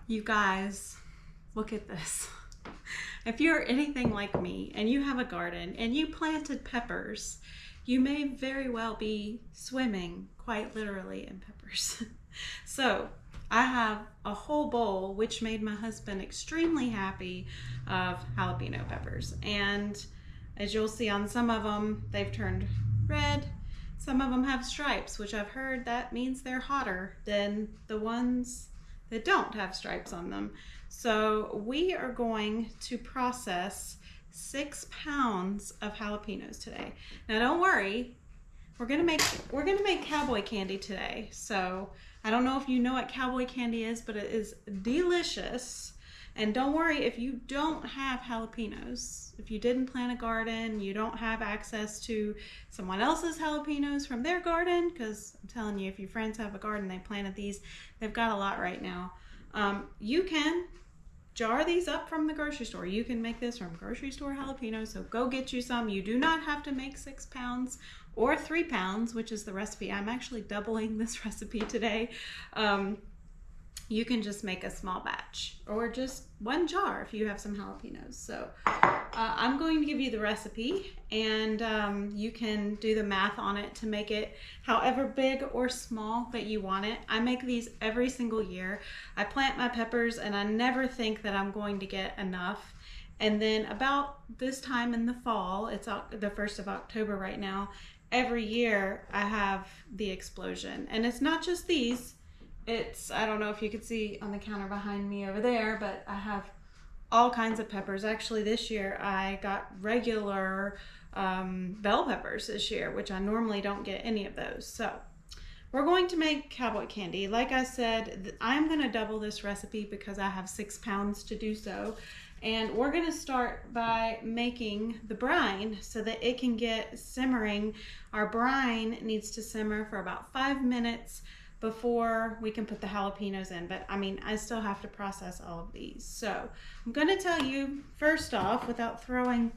You guys, look at this. If you're anything like me and you have a garden and you planted peppers, you may very well be swimming quite literally in peppers. So I have a whole bowl, which made my husband extremely happy, of jalapeno peppers. And as you'll see on some of them, they've turned red. Some of them have stripes, which I've heard that means they're hotter than the ones that don't have stripes on them. So we are going to process 6 pounds of jalapenos today. Now don't worry, we're gonna make cowboy candy today. So I don't know if you know what cowboy candy is, but it is delicious. And don't worry if you don't have jalapenos. If you didn't plant a garden, you don't have access to someone else's jalapenos from their garden, because I'm telling you, if your friends have a garden, they planted these, they've got a lot right now. You can jar these up from the grocery store. You can make this from grocery store jalapenos, so go get you some. You do not have to make 6 pounds or 3 pounds, which is the recipe. I'm actually doubling this recipe today. You can just make a small batch or just 1 jar if you have some jalapenos. So I'm going to give you the recipe, and you can do the math on it to make it however big or small that you want it. I make these every single year. I plant my peppers and I never think that I'm going to get enough. And then about this time in the fall, it's the 1st of October right now, every year I have the explosion. And it's not just these. I don't know if you can see on the counter behind me over there, but I have all kinds of peppers. Actually, this year I got regular bell peppers this year, which I normally don't get any of those. So we're going to make cowboy candy. Like I said, I'm going to double this recipe because I have 6 pounds to do so. And we're going to start by making the brine so that it can get simmering. Our brine needs to simmer for about 5 minutes before we can put the jalapenos in. But I mean, I still have to process all of these. So I'm going to tell you first off, without throwing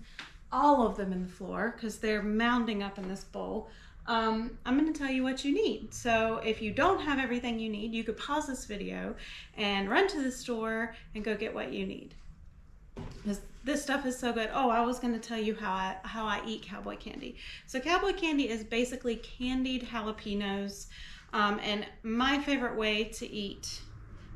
all of them in the floor because they're mounding up in this bowl, I'm going to tell you what you need. So if you don't have everything you need, you could pause this video and run to the store and go get what you need. Because this stuff is so good. Oh, I was going to tell you how I eat cowboy candy. So cowboy candy is basically candied jalapenos. And my favorite way to eat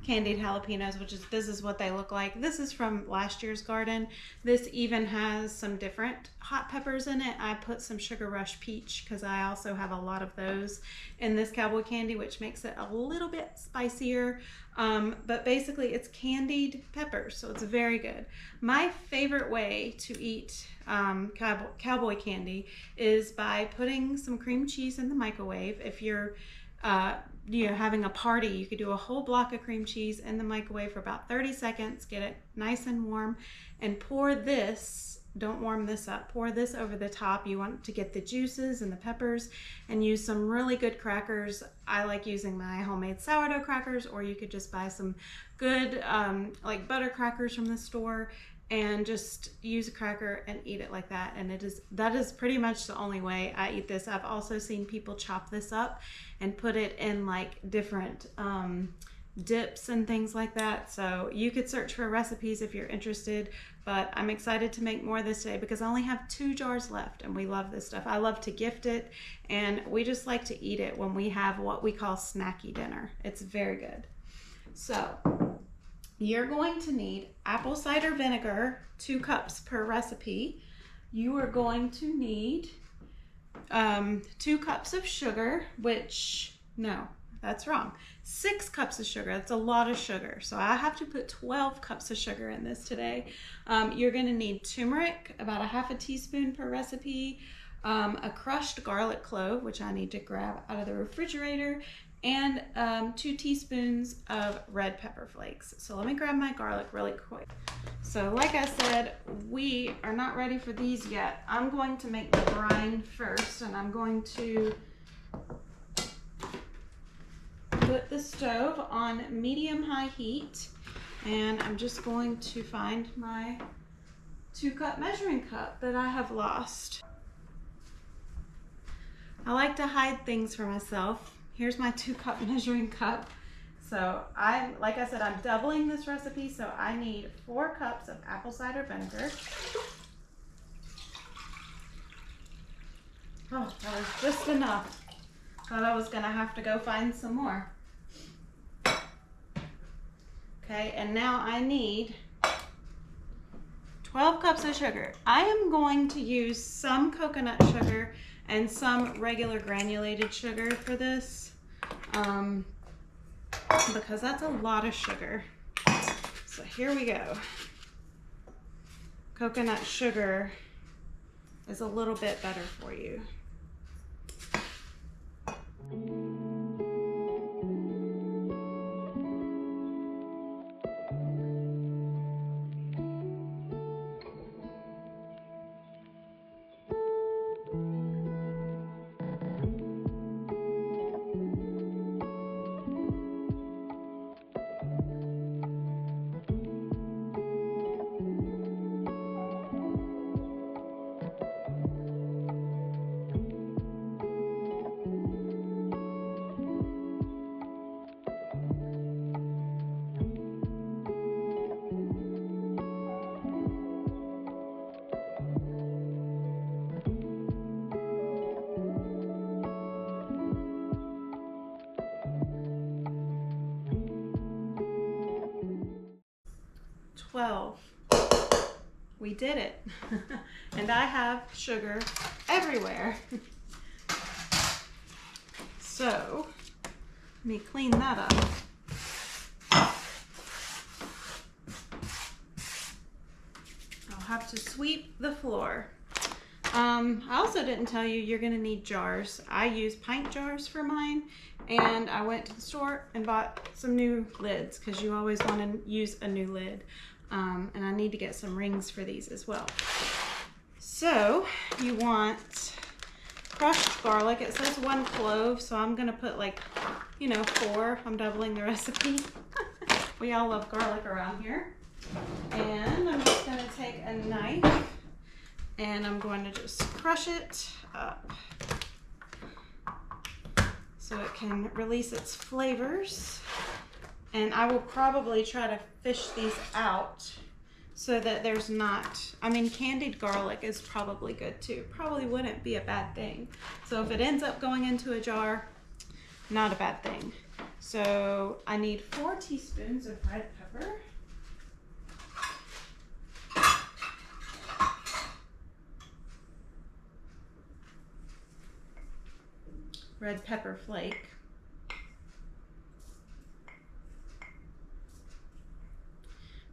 candied jalapenos, this is what they look like. This is from last year's garden. This even has some different hot peppers in it. I put some Sugar Rush Peach because I also have a lot of those in this cowboy candy, which makes it a little bit spicier. But basically it's candied peppers, so it's very good. My favorite way to eat cowboy candy is by putting some cream cheese in the microwave. If you're having a party, you could do a whole block of cream cheese in the microwave for about 30 seconds, get it nice and warm, and pour this, don't warm this up, pour this over the top. You want to get the juices and the peppers, and use some really good crackers. I like using my homemade sourdough crackers, or you could just buy some good like butter crackers from the store, and just use a cracker and eat it like that. And that is pretty much the only way I eat this. I've also seen people chop this up and put it in like different dips and things like that. So you could search for recipes if you're interested, but I'm excited to make more of this today because I only have 2 jars left, and we love this stuff. I love to gift it, and we just like to eat it when we have what we call snacky dinner. It's very good. So you're going to need apple cider vinegar, 2 cups per recipe. You are going to need 2 cups of sugar, no, that's wrong. 6 cups of sugar, that's a lot of sugar. So I have to put 12 cups of sugar in this today. You're gonna need turmeric, about 1/2 teaspoon per recipe, a crushed garlic clove, which I need to grab out of the refrigerator, and 2 teaspoons of red pepper flakes. So let me grab my garlic really quick. So like I said, we are not ready for these yet. I'm going to make the brine first, and I'm going to put the stove on medium-high heat, and I'm just going to find my 2-cup measuring cup that I have lost. I like to hide things from myself. Here's my 2-cup measuring cup. So like I said, I'm doubling this recipe, so I need 4 cups of apple cider vinegar. Oh, that was just enough. Thought I was gonna have to go find some more. Okay, and now I need 12 cups of sugar. I am going to use some coconut sugar and some regular granulated sugar for this, because that's a lot of sugar. So here we go. Coconut sugar is a little bit better for you. We did it. And I have sugar everywhere. So let me clean that up. I'll have to sweep the floor. I also didn't tell you you're gonna need jars. I use pint jars for mine, and I went to the store and bought some new lids because you always want to use a new lid. And I need to get some rings for these as well. So you want crushed garlic. It says 1 clove, so I'm gonna put 4. I'm doubling the recipe. We all love garlic around here. And I'm just gonna take a knife and I'm going to just crush it up so it can release its flavors. And I will probably try to fish these out so that there's not, candied garlic is probably good too. Probably wouldn't be a bad thing. So if it ends up going into a jar, not a bad thing. So I need 4 teaspoons of red pepper. Red pepper flake.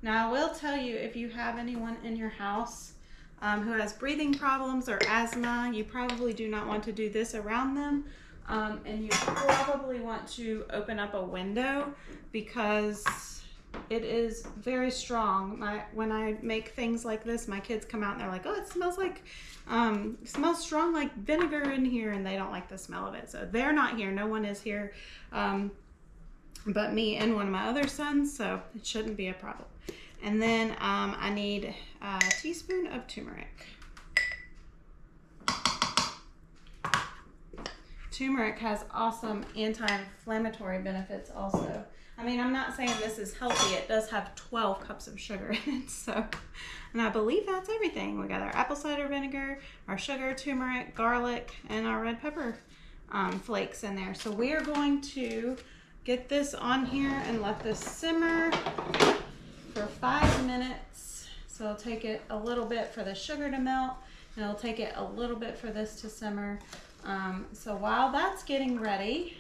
Now I will tell you, if you have anyone in your house who has breathing problems or asthma, you probably do not want to do this around them. And you probably want to open up a window because it is very strong. When I make things like this, my kids come out and they're like, oh, it smells strong like vinegar in here, and they don't like the smell of it. So they're not here. No one is here but me and one of my other sons, so it shouldn't be a problem. And then I need a teaspoon of turmeric. Turmeric has awesome anti-inflammatory benefits also. I'm not saying this is healthy. It does have 12 cups of sugar in it, so. And I believe that's everything. We got our apple cider vinegar, our sugar, turmeric, garlic, and our red pepper flakes in there. So we are going to get this on here and let this simmer for 5 minutes. So it'll take it a little bit for the sugar to melt, and it'll take it a little bit for this to simmer. So while that's getting ready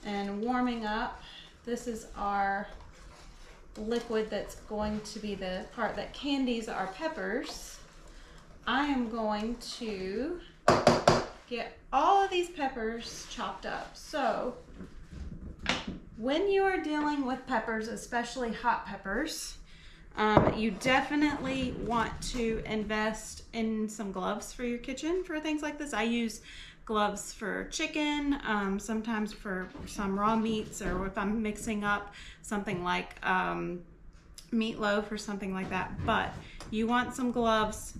and warming up, this is our liquid that's going to be the part that candies our peppers. I am going to get all of these peppers chopped up. So when you are dealing with peppers, especially hot peppers, you definitely want to invest in some gloves for your kitchen for things like this. I use gloves for chicken, sometimes for some raw meats, or if I'm mixing up something like meatloaf or something like that. But you want some gloves.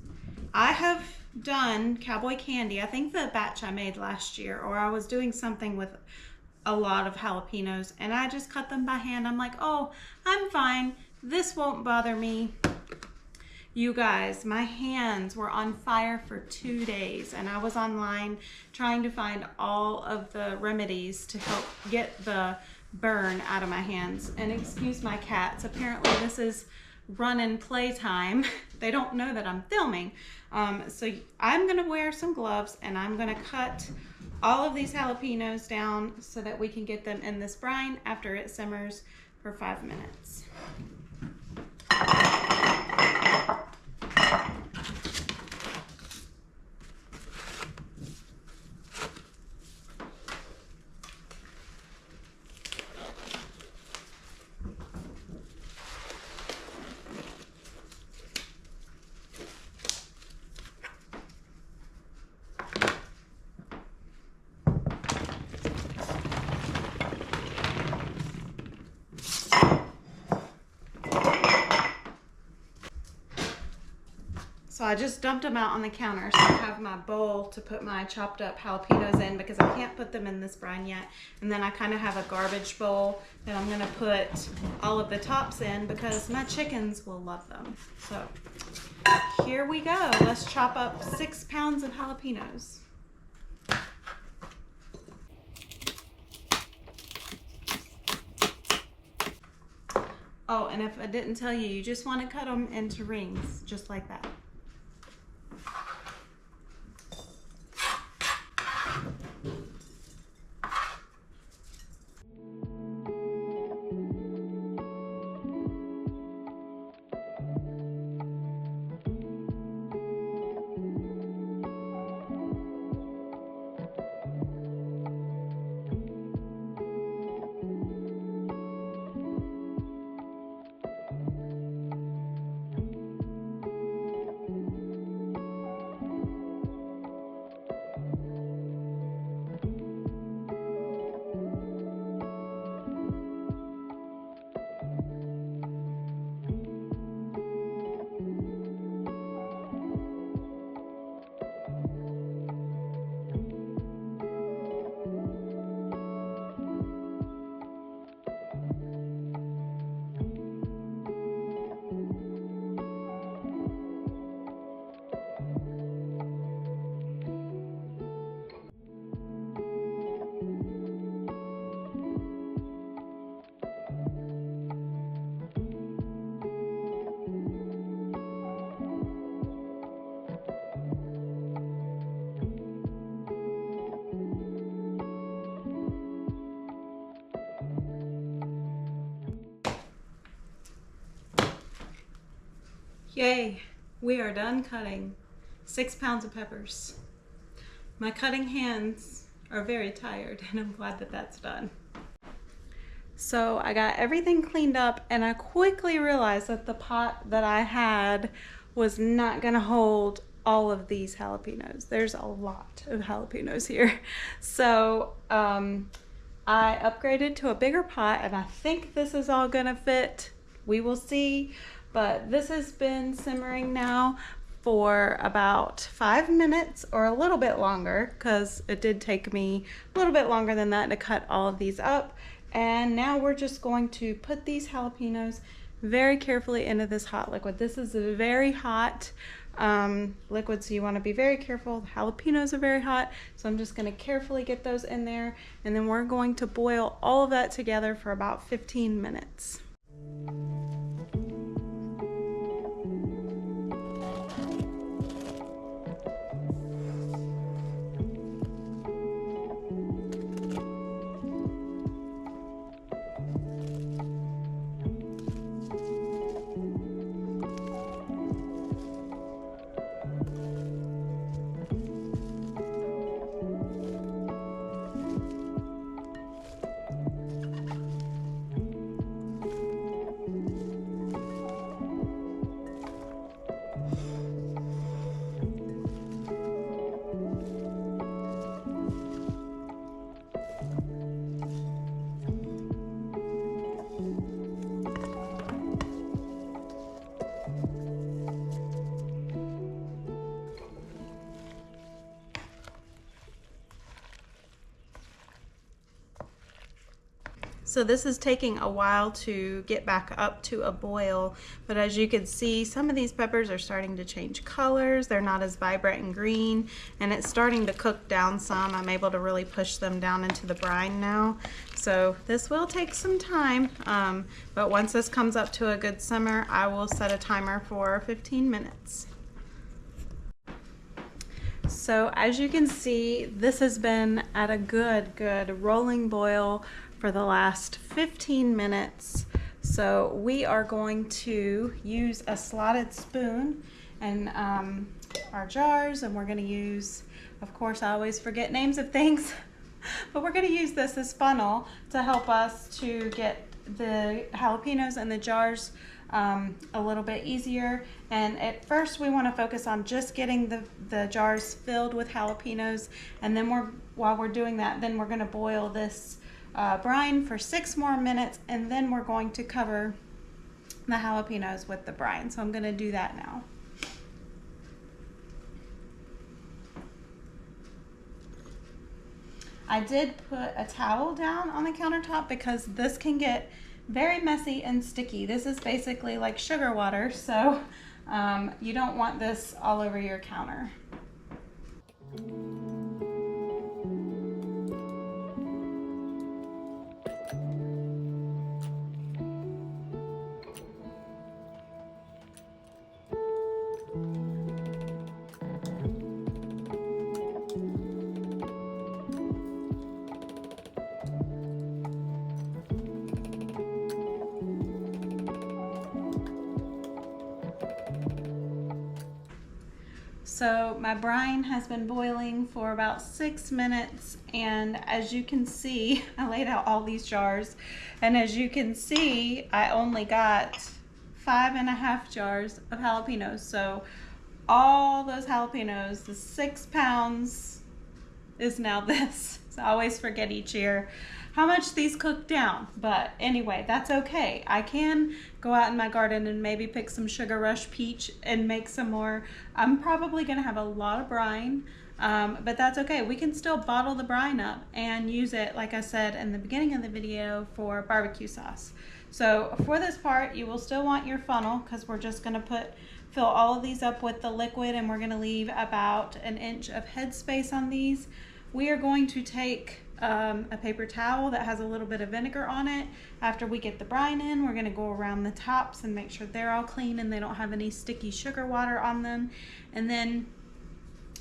I have done Cowboy Candy, I think the batch I made last year, or I was doing something with a lot of jalapenos, and I just cut them by hand. I'm like, oh, I'm fine. This won't bother me. You guys, my hands were on fire for 2 days, and I was online trying to find all of the remedies to help get the burn out of my hands. And excuse my cats, apparently this is run and play time. They don't know that I'm filming. So I'm gonna wear some gloves, and I'm gonna cut all of these jalapenos down so that we can get them in this brine after it simmers for 5 minutes. So I just dumped them out on the counter, so I have my bowl to put my chopped up jalapenos in because I can't put them in this brine yet. And then I kind of have a garbage bowl that I'm gonna put all of the tops in because my chickens will love them. So here we go. Let's chop up 6 pounds of jalapenos. Oh, and if I didn't tell you, you just want to cut them into rings, just like that. Yay, we are done cutting 6 pounds of peppers. My cutting hands are very tired, and I'm glad that that's done. So I got everything cleaned up, and I quickly realized that the pot that I had was not gonna hold all of these jalapenos. There's a lot of jalapenos here. So I upgraded to a bigger pot, and I think this is all gonna fit. We will see. But this has been simmering now for about 5 minutes or a little bit longer, because it did take me a little bit longer than that to cut all of these up. And now we're just going to put these jalapenos very carefully into this hot liquid. This is a very hot liquid, so you want to be very careful. The jalapenos are very hot, so I'm just going to carefully get those in there, and then we're going to boil all of that together for about 15 minutes. So this is taking a while to get back up to a boil, but as you can see, some of these peppers are starting to change colors. They're not as vibrant and green, and it's starting to cook down some. I'm able to really push them down into the brine now. So this will take some time, but once this comes up to a good simmer, I will set a timer for 15 minutes. So as you can see, this has been at a good rolling boil for the last 15 minutes. So we are going to use a slotted spoon and our jars, and we're going to use, of course I always forget names of things, but we're going to use this as funnel to help us to get the jalapenos in the jars a little bit easier. And at first we want to focus on just getting the jars filled with jalapenos, and then while we're doing that, then we're going to boil this brine for 6 more minutes, and then we're going to cover the jalapenos with the brine. So I'm going to do that now. I did put a towel down on the countertop because this can get very messy and sticky. This is basically like sugar water, so you don't want this all over your counter. So my brine has been boiling for about 6 minutes, and as you can see, I laid out all these jars, and as you can see, I only got 5.5 jars of jalapenos. So all those jalapenos, the 6 pounds is now this. So I always forget each year how much these cook down, but anyway, that's okay. I can go out in my garden and maybe pick some Sugar Rush peach and make some more. I'm probably gonna have a lot of brine, but that's okay. We can still bottle the brine up and use it, like I said in the beginning of the video, for barbecue sauce. So for this part, you will still want your funnel, because we're just gonna fill all of these up with the liquid, and we're gonna leave about 1 inch of headspace on these. We are going to take a paper towel that has a little bit of vinegar on it. After we get the brine in, we're going to go around the tops and make sure they're all clean and they don't have any sticky sugar water on them. And then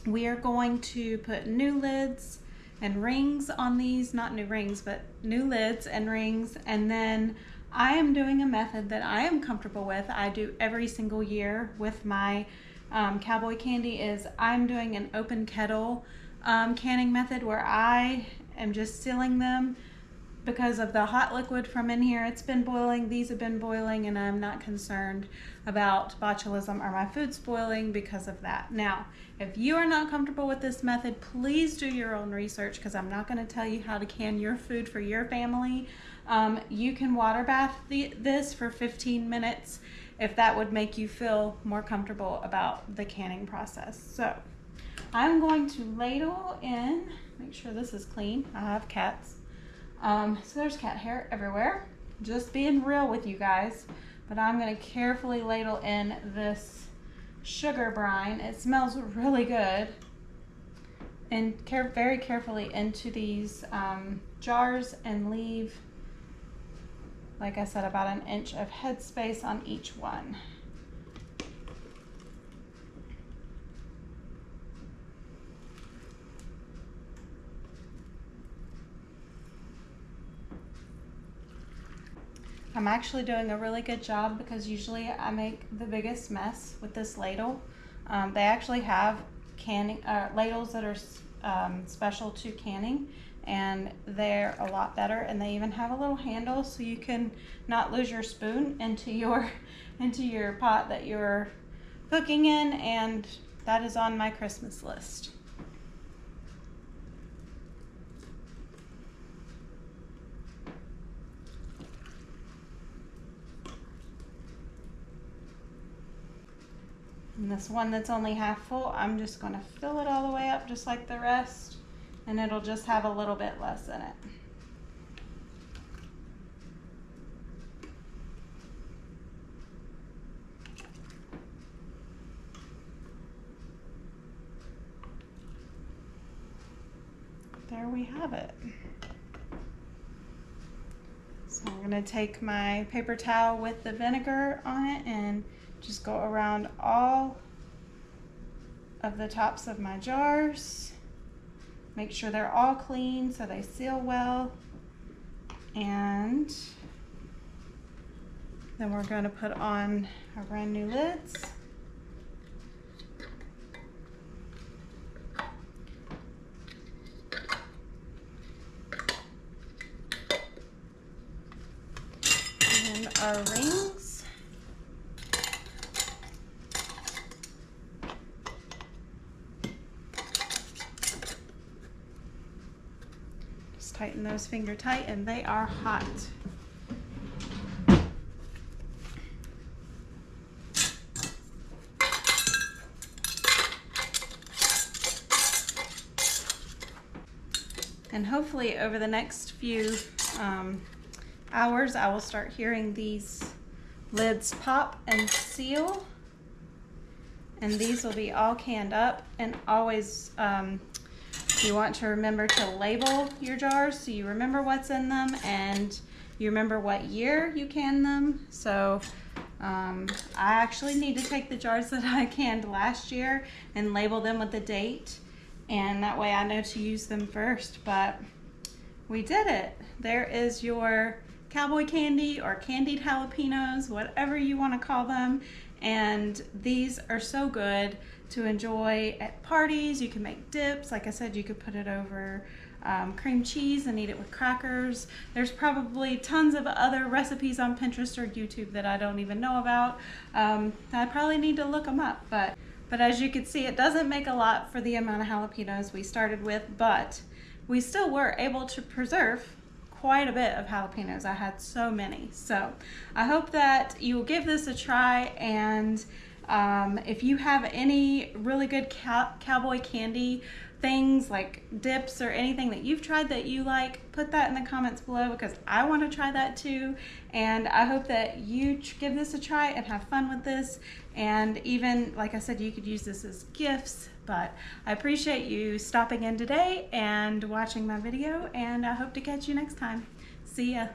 we are going to put new lids and rings on these, not new rings, but new lids and rings. And then I am doing a method that I am comfortable with. I do every single year with my Cowboy Candy, is I'm doing an open kettle canning method, where I am just sealing them because of the hot liquid from in here. It's been boiling, these have been boiling, and I'm not concerned about botulism or my food spoiling because of that. Now, if you are not comfortable with this method, please do your own research, because I'm not going to tell you how to can your food for your family. You can water bath this for 15 minutes if that would make you feel more comfortable about the canning process. So I'm going to ladle in, make sure this is clean. I have cats. So there's cat hair everywhere. Just being real with you guys. But I'm going to carefully ladle in this sugar brine. It smells really good. And very carefully into these jars, and leave, like I said, about 1 inch of headspace on each one. I'm actually doing a really good job, because usually I make the biggest mess with this ladle. They actually have canning ladles that are special to canning, and they're a lot better, and they even have a little handle so you can not lose your spoon into your pot that you're cooking in, and that is on my Christmas list. And this one that's only half full, I'm just going to fill it all the way up just like the rest, and it'll just have a little bit less in it. there we have it. So I'm gonna take my paper towel with the vinegar on it and just go around all of the tops of my jars. Make sure they're all clean so they seal well. And then we're going to put on our brand new lids. And our rings. Just tighten those finger tight, and they are hot. And hopefully over the next few hours, I will start hearing these lids pop and seal. And these will be all canned up. And always, you want to remember to label your jars so you remember what's in them and you remember what year you canned them. So I actually need to take the jars that I canned last year and label them with the date. And that way I know to use them first. But we did it. There is your cowboy candy or candied jalapenos, whatever you want to call them. And these are so good to enjoy at parties. You can make dips. Like I said, you could put it over cream cheese and eat it with crackers. There's probably tons of other recipes on Pinterest or YouTube that I don't even know about. I probably need to look them up. But as you can see, it doesn't make a lot for the amount of jalapenos we started with, but we still were able to preserve quite a bit of jalapenos. I had so many. So I hope that you will give this a try, and if you have any really good cowboy candy things like dips or anything that you've tried that you like, put that in the comments below because I want to try that too. And I hope that you give this a try and have fun with this. And even, like I said, you could use this as gifts. But I appreciate you stopping in today and watching my video, and I hope to catch you next time. See ya.